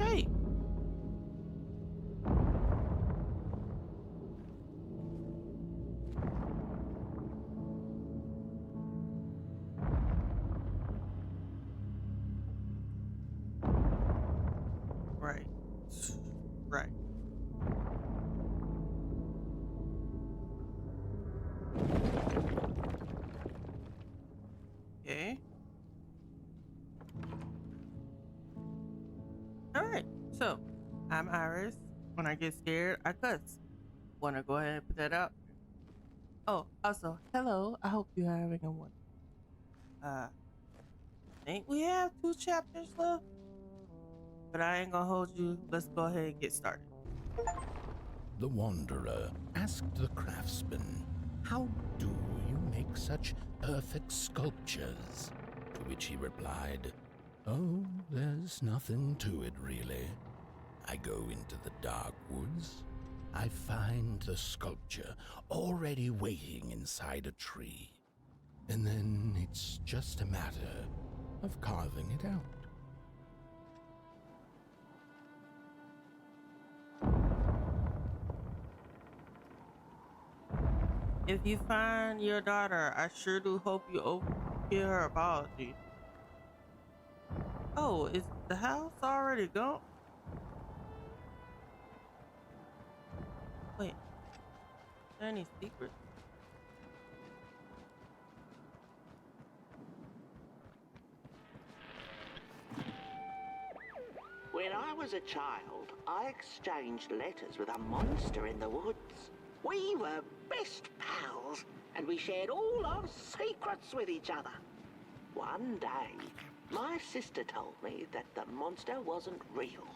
Hey. Right. Right. Okay. All right. So, I'm Iris. When I get scared, I cuss. Want to go ahead and put that out? Oh, also, hello. I hope you're having a one. Think we have two chapters left, but I ain't gonna hold you. Let's go ahead and get started. The wanderer asked the craftsman, "How do you make such perfect sculptures?" To which he replied, "Oh, there's nothing to it really. I go into the dark woods. I find the sculpture already waiting inside a tree. And then it's just a matter of carving it out." If you find your daughter, I sure do hope you give her apology. Oh, is the house already gone? Wait, are there any secrets? When I was a child, I exchanged letters with a monster in the woods. We were best pals, and we shared all our secrets with each other. One day, my sister told me that the monster wasn't real,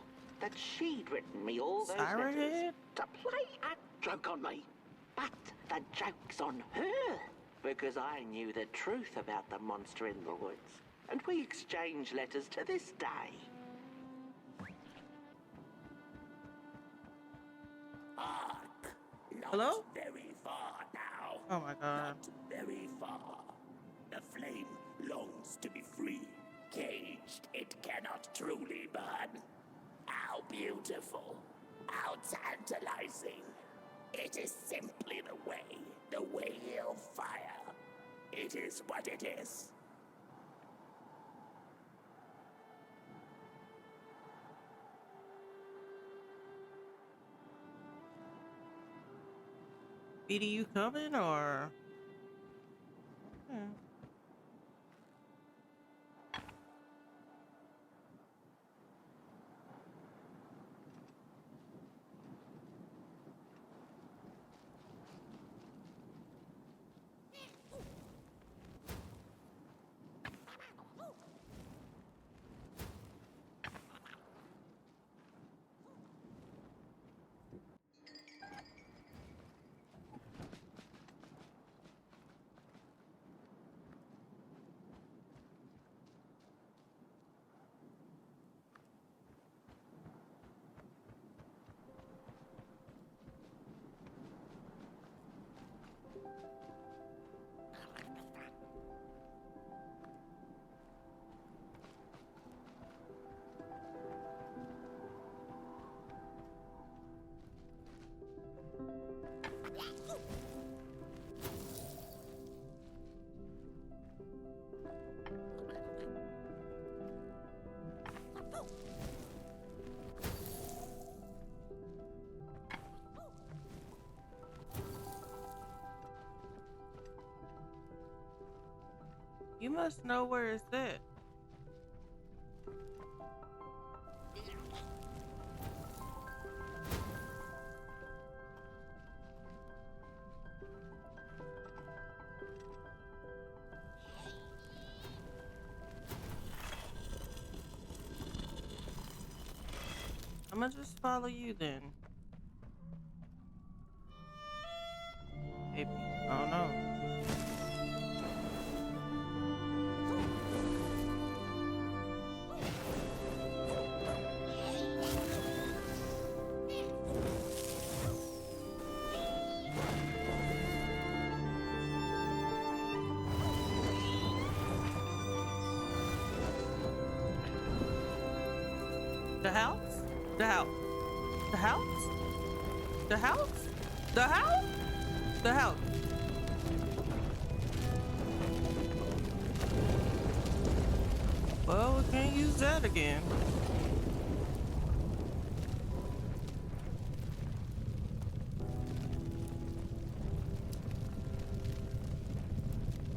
that she'd written me all those Siren letters Head? to play a joke on me. But the joke's on her, because I knew the truth about the monster in the woods, and we exchange letters to this day. Hark! Hello? Not very far now. Oh my god. Not very far. The flame longs to be free. Caged, it cannot truly burn. How beautiful. How tantalizing. It is simply the way of fire. It is what it is. BD, you coming or? Hmm. You must know where it's at. I'm gonna just follow you then. Maybe. I don't know. The house? The house. The house? The house? The house? The house. Well, we can't use that again.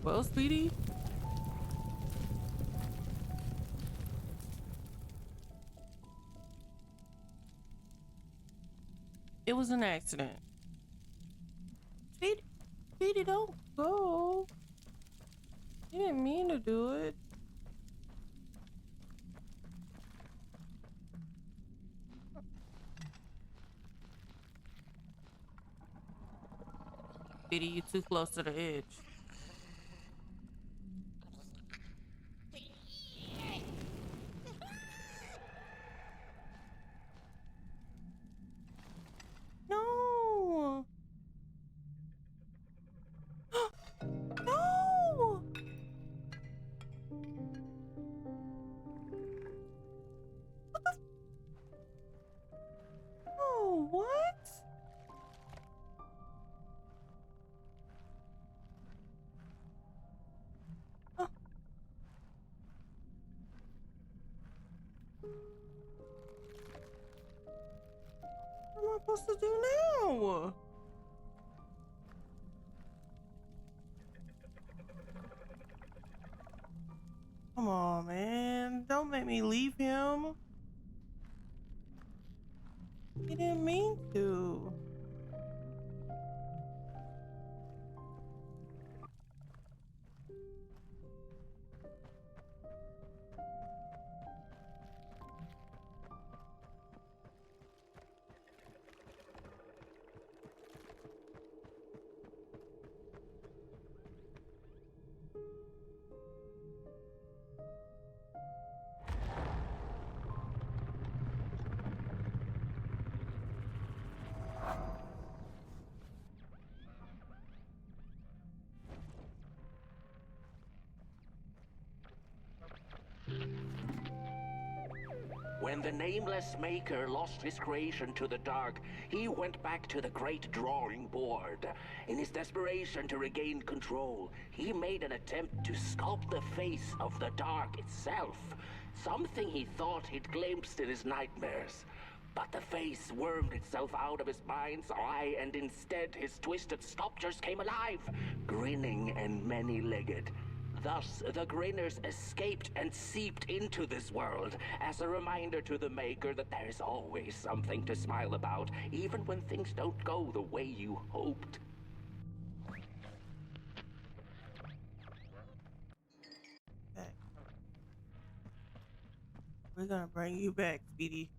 Well, Speedy. It was an accident. Speedy, Speedy, don't go. You didn't mean to do it. Speedy, you too close to the edge. No. No. Oh, what? Oh, what am I supposed to do now? Come on, man. Don't make me leave him. He didn't mean to. When the nameless maker lost his creation to the dark, he went back to the great drawing board. In his desperation to regain control, he made an attempt to sculpt the face of the dark itself, something he thought he'd glimpsed in his nightmares. But the face wormed itself out of his mind's eye, and instead his twisted sculptures came alive, grinning and many-legged. Thus, the Grinners escaped and seeped into this world as a reminder to the Maker that there's always something to smile about, even when things don't go the way you hoped. Okay. We're gonna bring you back, Speedy.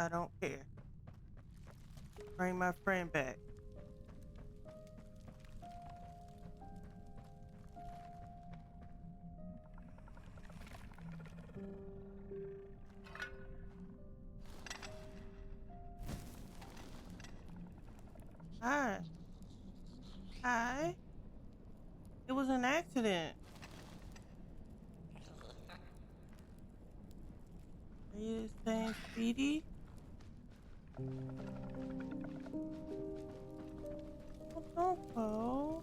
I don't care. Bring my friend back. Hi. Hi. It was an accident. Are you saying Speedy? Oh, don't go.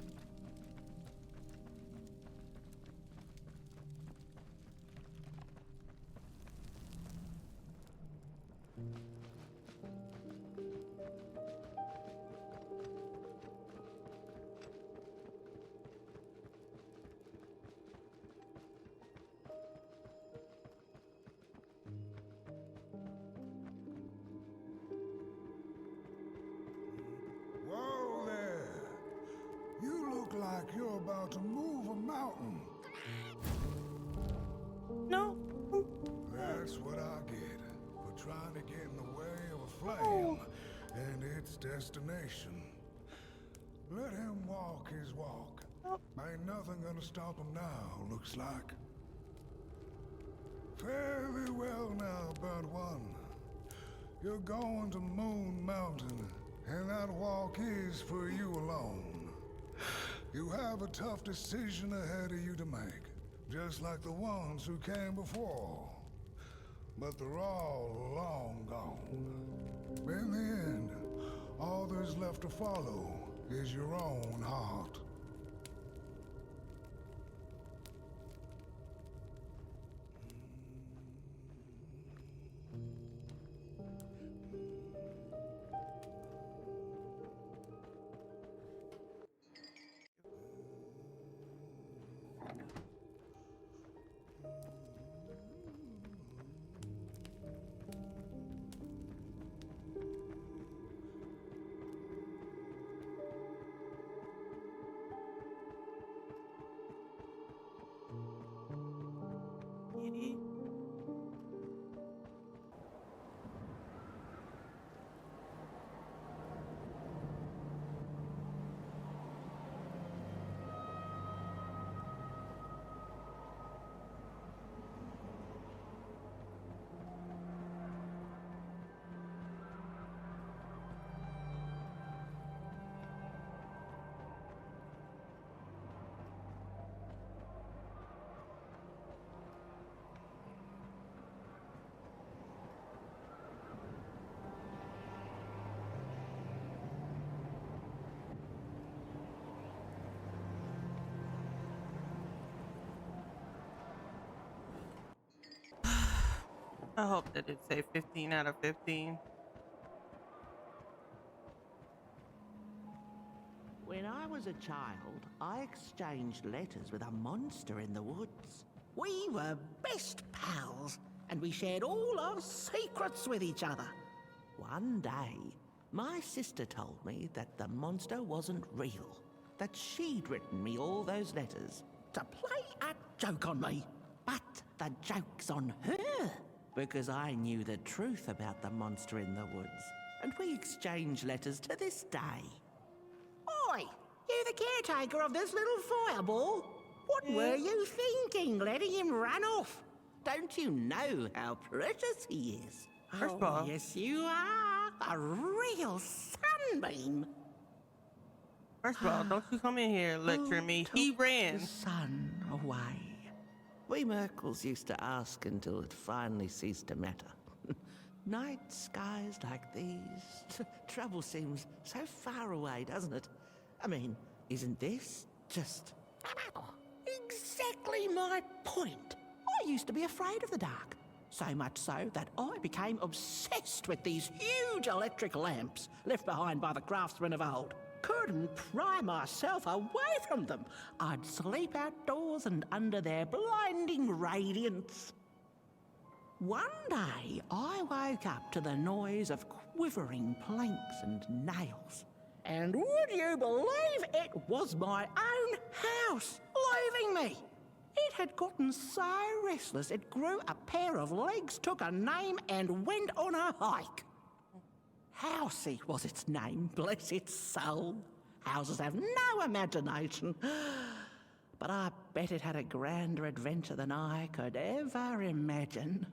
Whoa there! You look like you're about to move a mountain. No. That's what I get for trying to get in the way of a flame and its destination. Let him walk his walk. Ain't nothing gonna stop him now, looks like. Fare thee well now, burnt one. You're going to Moon Mountain, and that walk is for you alone. You have a tough decision ahead of you to make, just like the ones who came before. But they're all long gone. In the end, all there's left to follow is your own heart. Kitty. I hope that it say 15 out of 15. When I was a child, I exchanged letters with a monster in the woods. We were best pals, and we shared all our secrets with each other. One day, my sister told me that the monster wasn't real, that she'd written me all those letters to play a joke on me. But the joke's on her, because I knew the truth about the monster in the woods, and we exchange letters to this day. Oi! You the caretaker of this little fireball? What were you thinking, letting him run off? Don't you know how precious he is? First of all- yes you are. A real sunbeam. First of all, don't you come in here lecturing me. He Took ran. the sun away. We Merkles used to ask until it finally ceased to matter. Night skies like these. Trouble seems so far away, doesn't it? I mean, isn't this just exactly my point? I used to be afraid of the dark. So much so that I became obsessed with these huge electric lamps left behind by the craftsmen of old. Couldn't pry myself away from them. I'd sleep outdoors and under their blinding radiance. One day, I woke up to the noise of quivering planks and nails. And would you believe it was my own house leaving me? It had gotten so restless it grew a pair of legs, took a name, and went on a hike. Housey was its name, bless its soul. Houses have no imagination. But I bet it had a grander adventure than I could ever imagine.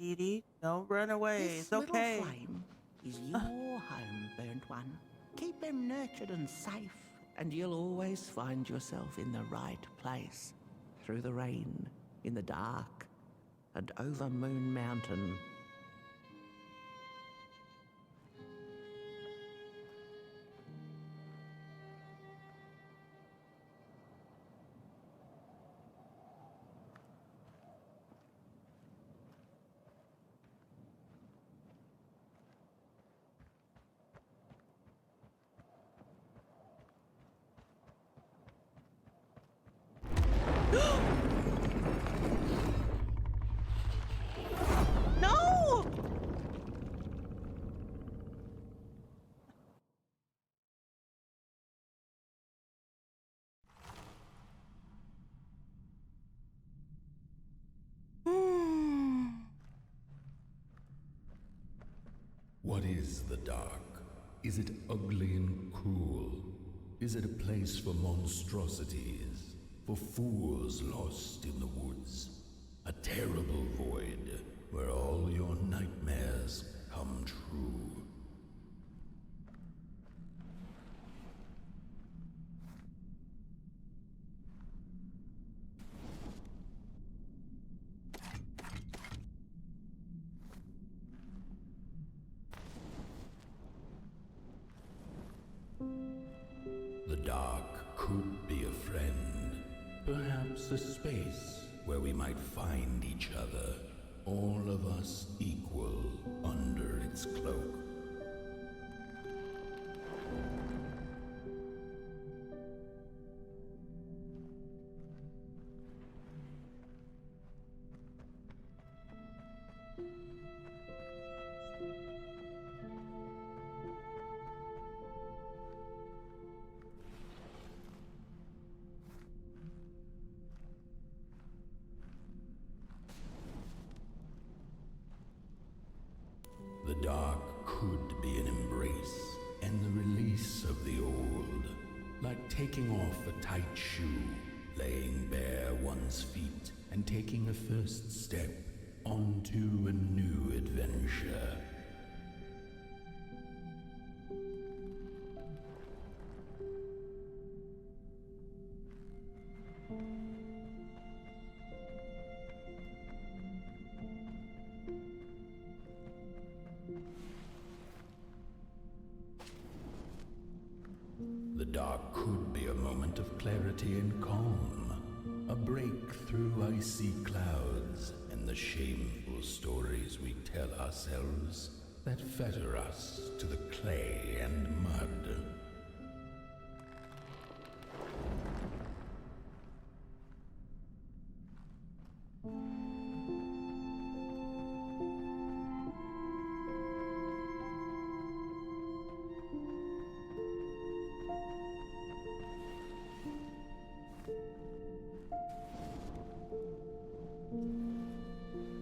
Edie, don't run away. This It's okay. little flame is your home, burnt one. Keep them nurtured and safe, and you'll always find yourself in the right place. Through the rain, in the dark, and over Moon Mountain. No! What is the dark? Is it ugly and cruel? Is it a place for monstrosities? For fools lost in the woods? A terrible void where all could be a friend, perhaps a space where we might find each other, all of us equal under its cloak. The dark could be an embrace and the release of the old, like taking off a tight shoe, laying bare one's feet, and taking a first step onto a new adventure. The dark could be a moment of clarity and calm, a break through icy clouds and the shameful stories we tell ourselves that fetter us to the clay and mud.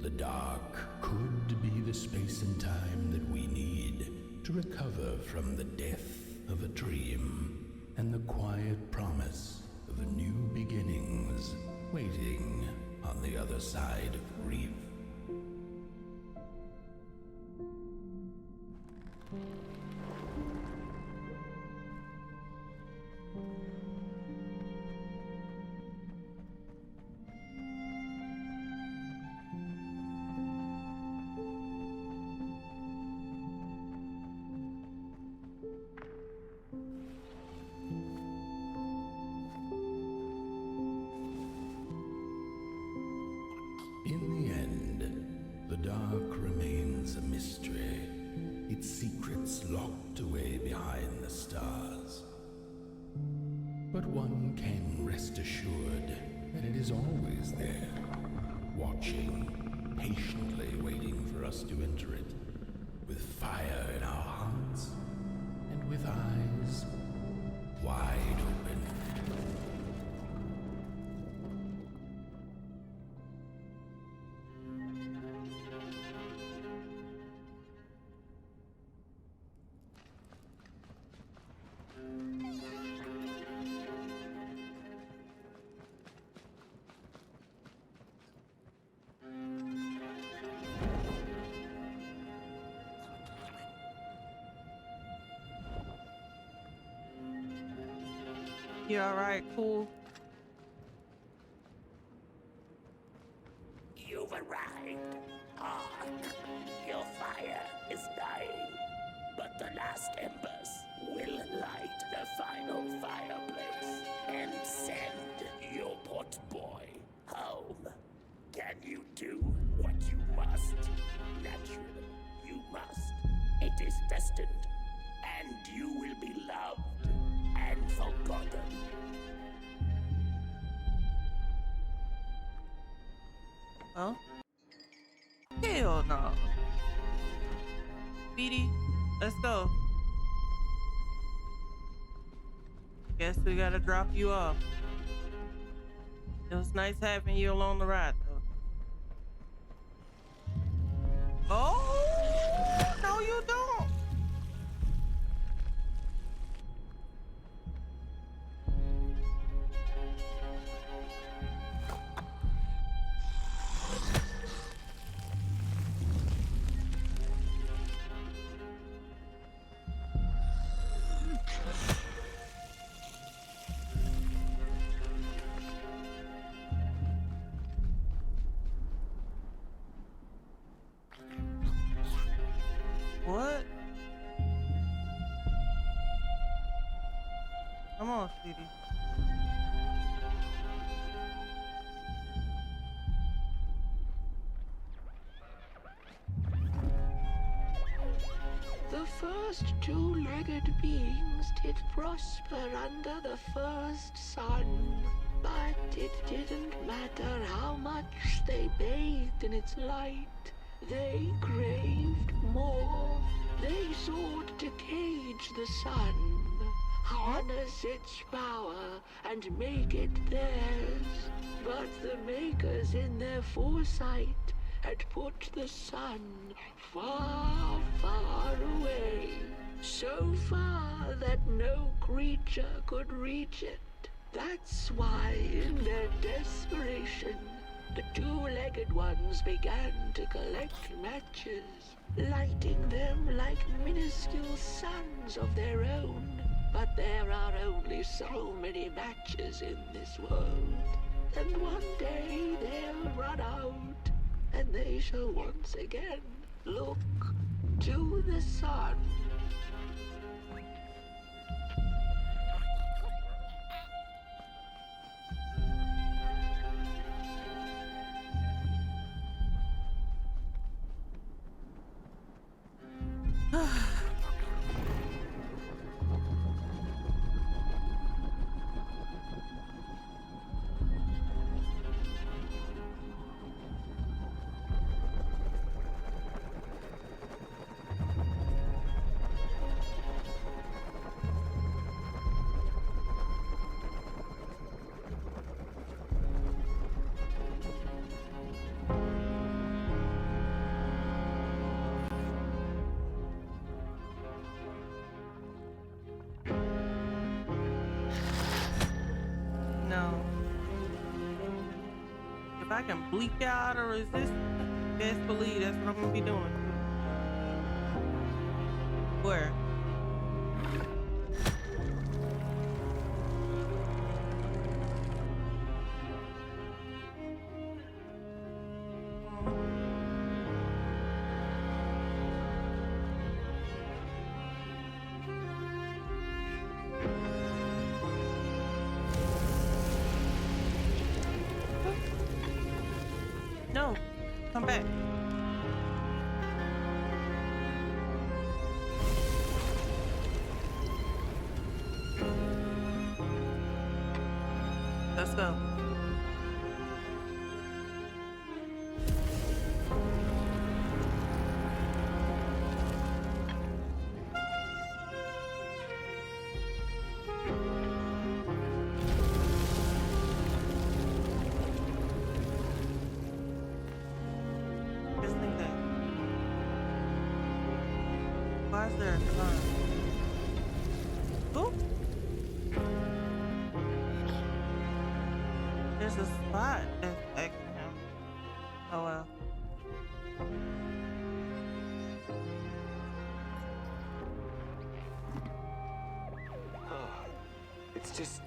The dark could be the space and time that we need to recover from the death of a dream and the quiet promise of new beginnings waiting on the other side of grief. In the end, the dark remains a mystery, its secrets locked away behind the stars. But one can rest assured that it is always there, watching, patiently waiting for us to enter it, with fire in our hearts and with eyes wide open. You alright, cool? You've arrived. Ah, your fire is dying. But the last embers will light the final fireplace and send your pot boy home. Can you do what you must? Naturally, you must. It is destined, and you will be loved and forgotten. Huh? Hell no. Speedy, let's go. Guess we gotta drop you off. It was nice having you along the ride, though. Oh, no, you don't. The first two-legged beings did prosper under the first sun. But it didn't matter how much they bathed in its light. They craved more. They sought to cage the sun, harness its power, and make it theirs. But the makers in their foresight had put the sun far, far away. So far that no creature could reach it. That's why, in their desperation, the two-legged ones began to collect matches, lighting them like minuscule suns of their own. But there are only so many matches in this world. And one day they'll run out, and they shall once again look to the sun. No. If I can bleak out or resist, best believe that's what I'm gonna be doing. Where? No, come back. Let's go. Just think that. Why is there a car? Oh, there's a spot that's next to him. Oh well. It's just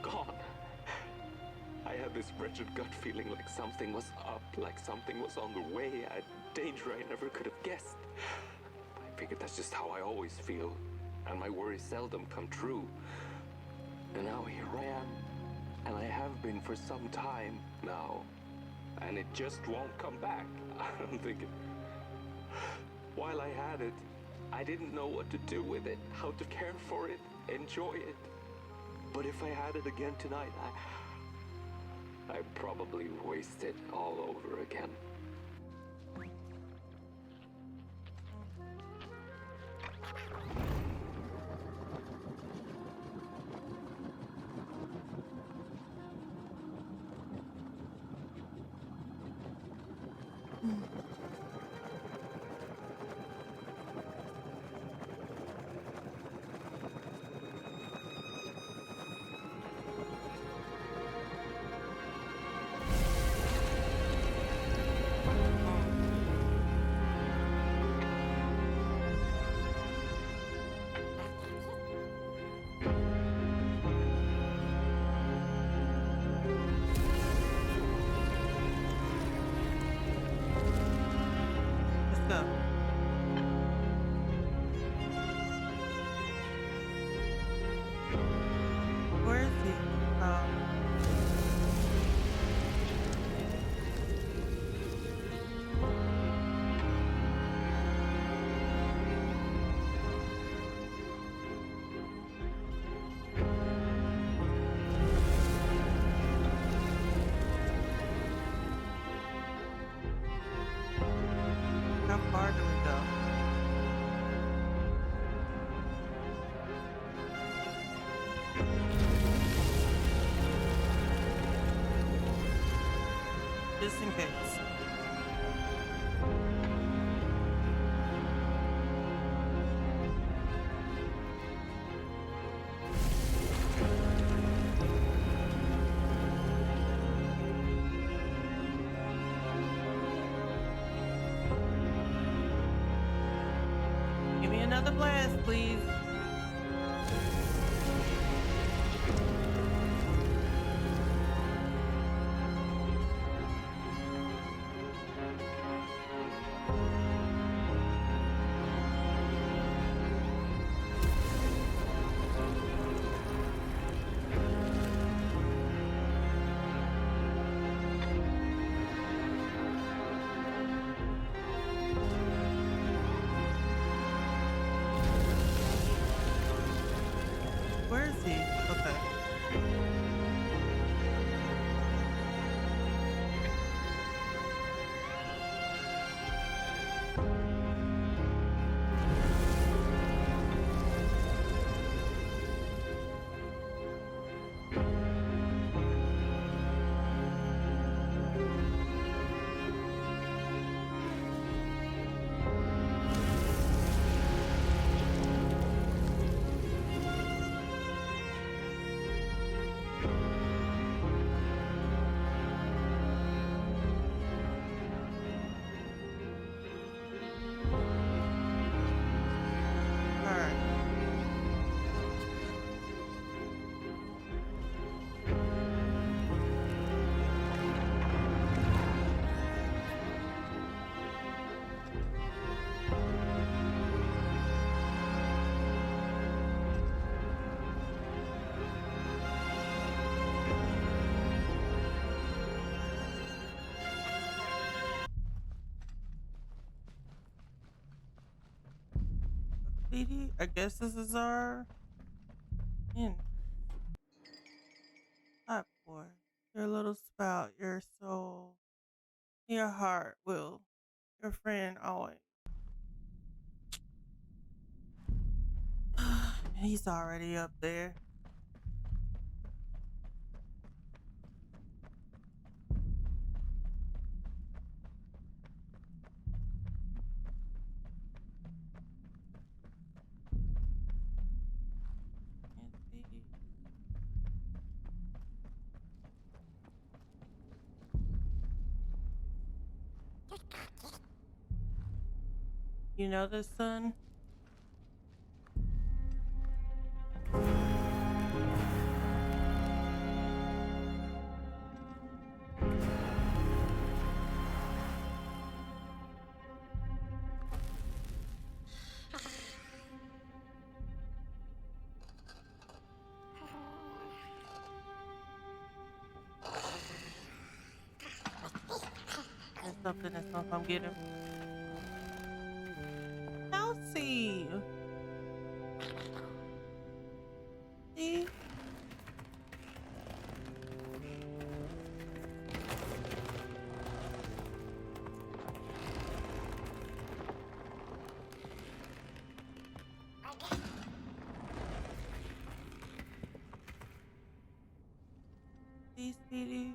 gone. I had this wretched gut feeling like something was up, like something was on the way, a danger I never could have guessed. I figured that's just how I always feel, and my worries seldom come true. And now here I am, and I have been for some time now, and it just won't come back. I'm thinking, while I had it, I didn't know what to do with it, how to care for it, enjoy it. But if I had it again tonight, I'd probably waste it all over again. Let's go. Where is he? just in case. Give me another blast, please. Where is he? Okay. All right. Speedy, I guess this is our end. Hot boy. Your little spout, your soul, your heart will, your friend always. He's already up there. Can't see. You know this, son? There's something that's gonna come get him. Elsie! See? See, Speedy?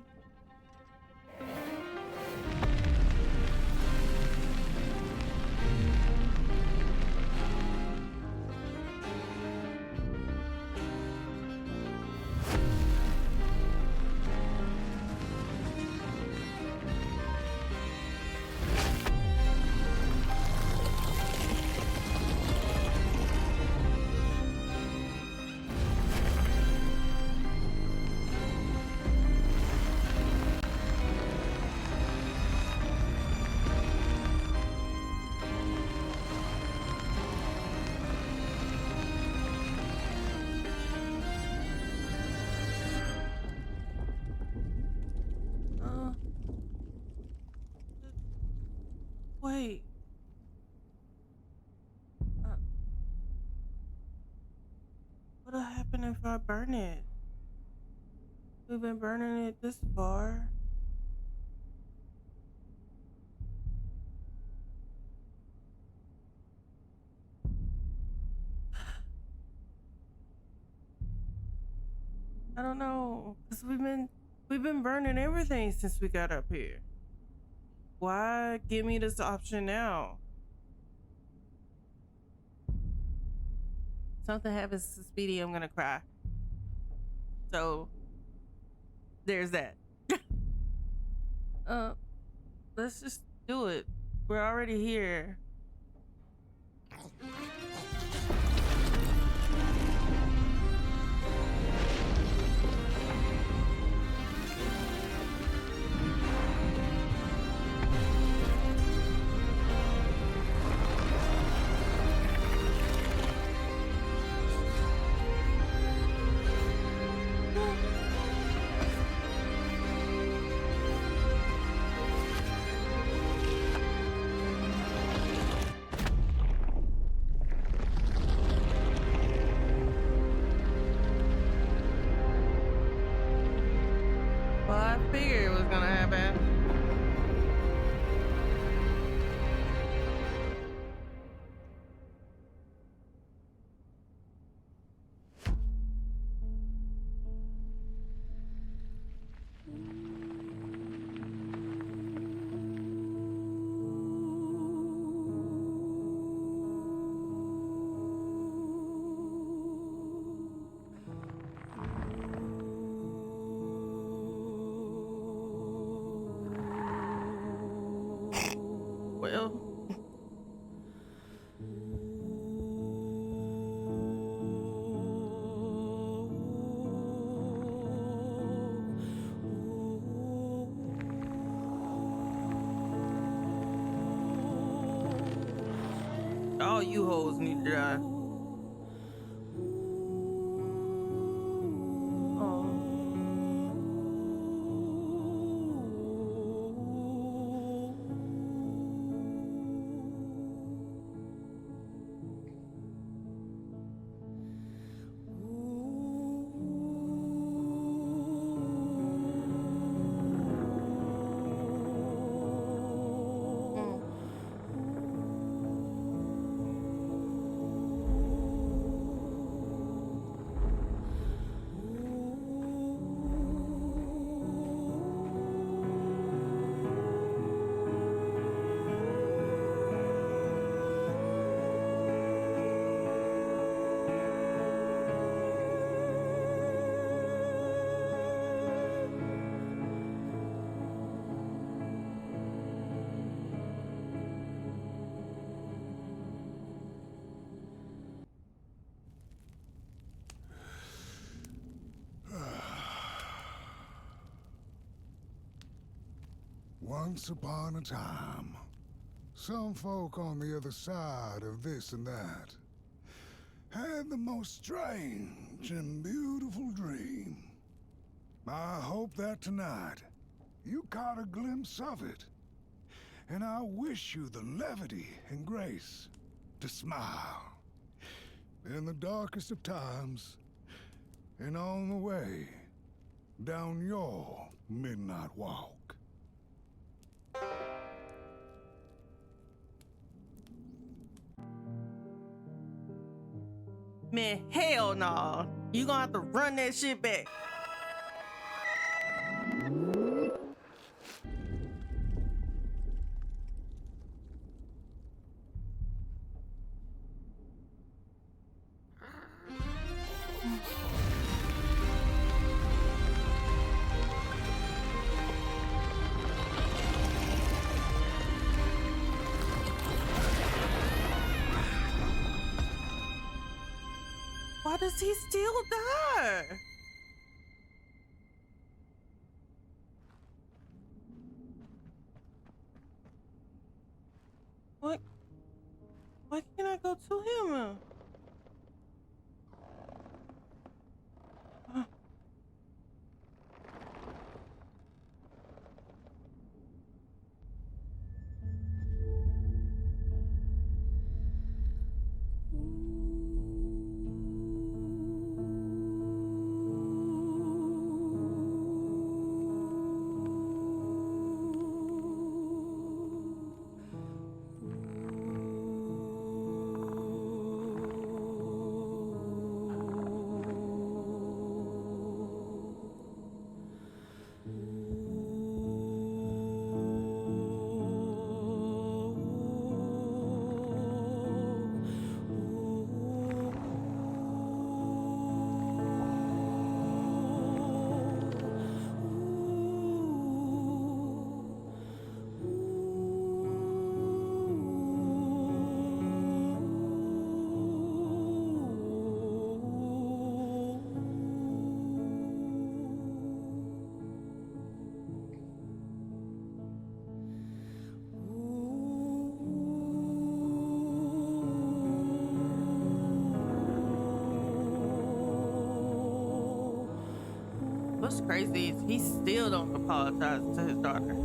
Uh, wait. Uh, what'll happen if I burn it? We've been burning it this far. I don't know, cause we've been burning everything since we got up here. Why give me this option now? Something happens to Speedy, I'm gonna cry. So there's that. uh, let's just do it. We're already here. Well, I figured it was gonna happen. Well, all you hoes need to die. Oh. Mm. Once upon a time, some folk on the other side of this and that had the most strange and beautiful dream. I hope that tonight you caught a glimpse of it, and I wish you the levity and grace to smile in the darkest of times and on the way down your midnight walk. Man, hell no. You gonna have to run that shit back. Why does he still die? What? Why can't I go to him? Uh, crazy is he still don't apologize to his daughter.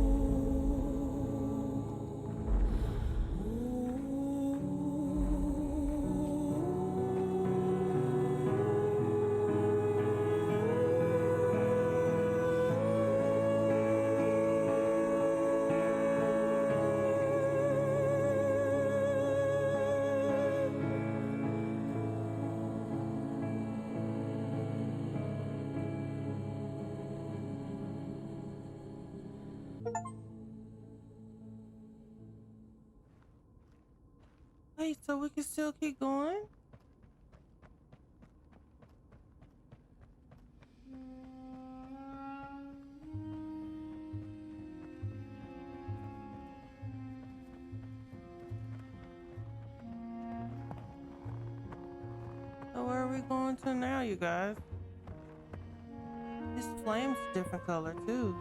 Wait, so we can still keep going? So where are we going to now, you guys? This flame's different color too.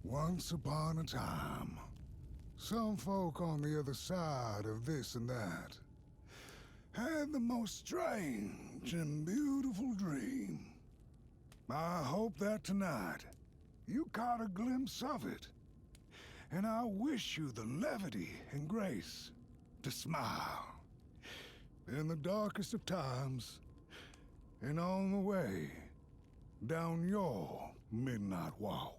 Once upon a time, some folk on the other side of this and that had the most strange and beautiful dream. I hope that tonight you caught a glimpse of it, and I wish you the levity and grace to smile in the darkest of times and on the way down your midnight walk.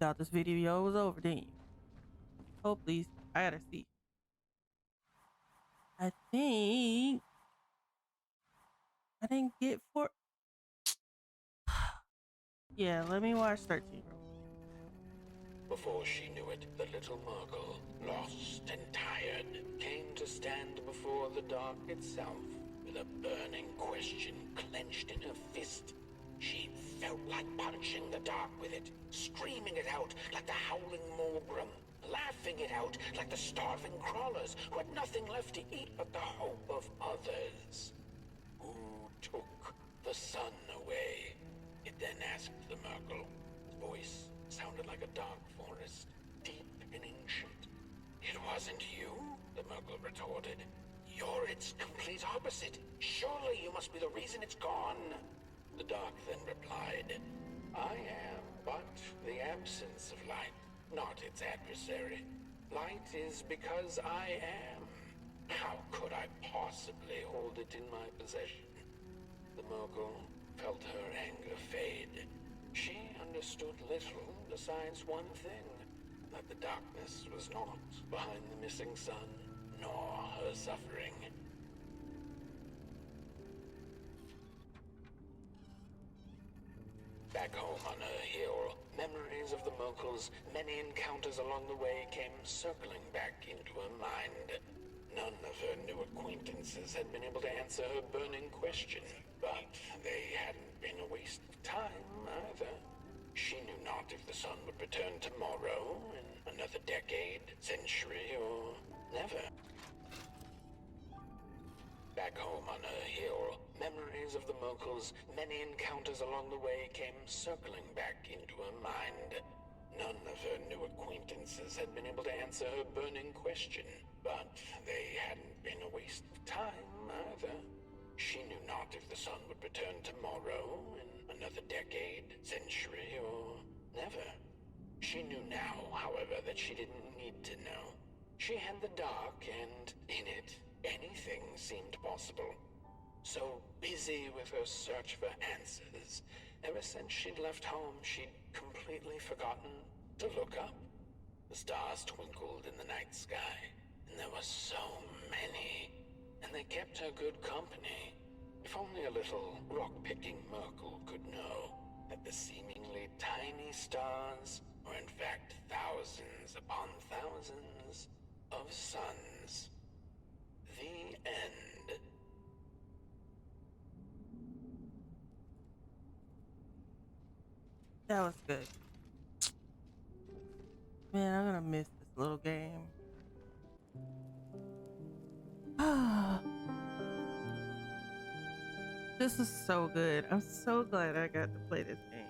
thought this video was over, didn't you? Oh, please. I gotta see. I think I didn't get four. Yeah, let me watch 13. Before she knew it, the little Murgle, lost and tired, came to stand before the dark itself with a burning question clenched in her fist. She felt like punching the dark with it, screaming it out like the howling Morgrim, laughing it out like the starving crawlers who had nothing left to eat but the hope of others. Who took the sun away? It then asked the Murgle. Its voice sounded like a dark forest, deep and ancient. It wasn't you, the Murgle retorted. You're its complete opposite. Surely you must be the reason it's gone. The dark then replied, I am but the absence of light, not its adversary. Light is because I am. How could I possibly hold it in my possession? The Murgle felt her anger fade. She understood little besides one thing, that the darkness was not behind the missing sun, nor her suffering. Back home on her hill, memories of the Murgle's many encounters along the way came circling back into her mind. None of her new acquaintances had been able to answer her burning question, but they hadn't been a waste of time either. She knew not if the sun would return tomorrow, in another decade, century, or never. Back home on her hill, memories of the Murgle's many encounters along the way came circling back into her mind. None of her new acquaintances had been able to answer her burning question, but they hadn't been a waste of time either. She knew not if the sun would return tomorrow, in another decade, century, or never. She knew now, however, that she didn't need to know. She had the dark, and in it, anything seemed possible. So busy with her search for answers, ever since she'd left home, she'd completely forgotten to look up. The stars twinkled in the night sky, and there were so many, and they kept her good company. If only a little rock-picking Murgle could know that the seemingly tiny stars were in fact thousands upon thousands of suns. The end. That was good. Man, I'm gonna miss this little game. This is so good. I'm so glad I got to play this game.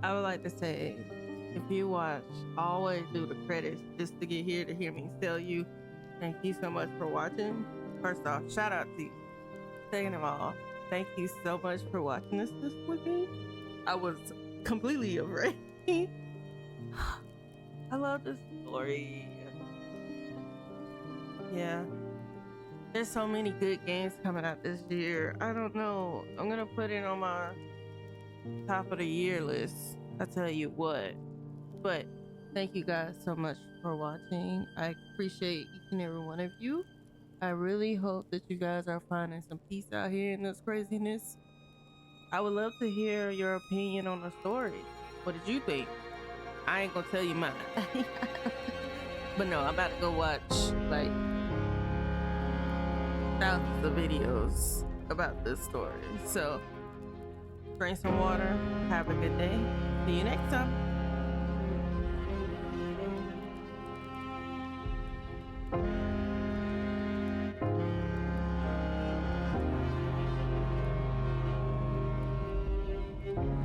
I would like to say, if you watch all the way through the credits just to get here to hear me tell you, thank you so much for watching. First off, shout out to you. Second of all, thank you so much for watching this with me. I was completely afraid. I love this story. Yeah. There's so many good games coming out this year. I don't know. I'm gonna put it on my top of the year list. I tell you what. But thank you guys so much for watching. I appreciate each and every one of you. I really hope that you guys are finding some peace out here in this craziness. I would love to hear your opinion on the story. What did you think? I ain't gonna tell you mine. But no, I'm about to go watch like thousands of videos about this story. So drink some water, have a good day. See you next time.